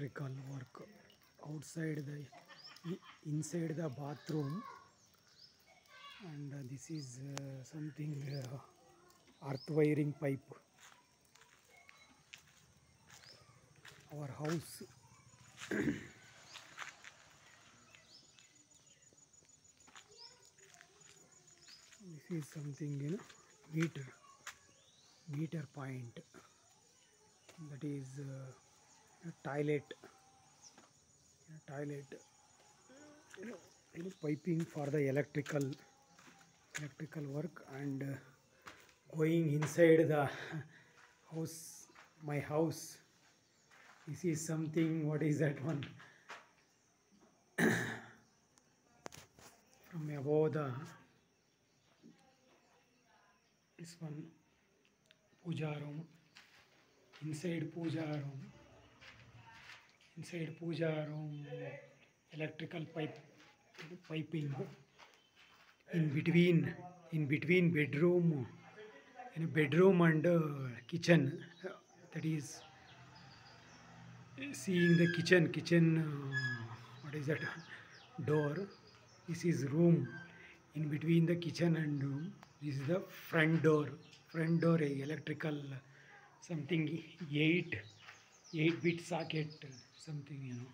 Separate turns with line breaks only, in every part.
electrical work outside the inside the bathroom, and this is something earth wiring pipe. Our house this is something meter point, that is a toilet piping for the electrical work, and going inside the house, my house. This is something, what is that one, from above this one, puja room, inside puja room, electrical piping in between bedroom, bedroom and kitchen, that is seeing the kitchen, what is that, door. This is room in between the kitchen and room. This is the front door, electrical something, 8-bit socket, something,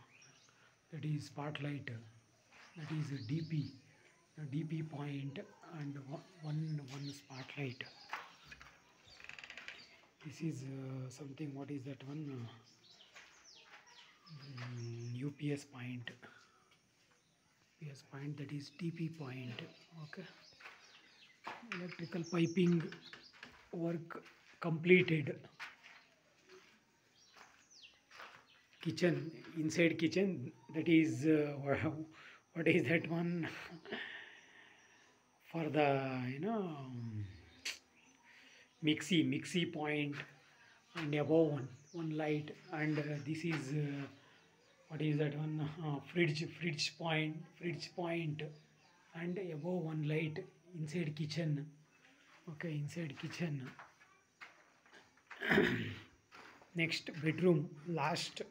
that is spotlight, that is DP point, and one spotlight. This is something, what is that one, UPS point, that is TP point. Okay, electrical piping work completed. Inside kitchen, that is what is that one, for the mixie point, and above one light, and this is what is that one, fridge point, and above one light inside kitchen. Okay, inside kitchen. Next, bedroom, last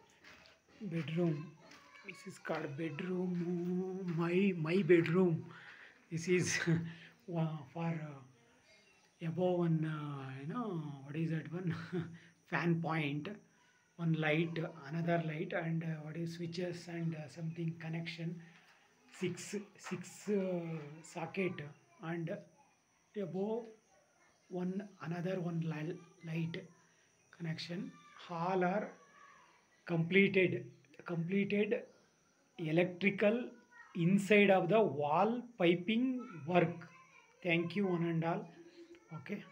bedroom. This is called bedroom, my bedroom. This is for above one, what is that one, fan point, one light, another light, and what is switches, and something connection, six socket, and above another one light connection. All are completed electrical inside of the wall piping work. Thank you, one and all. Okay.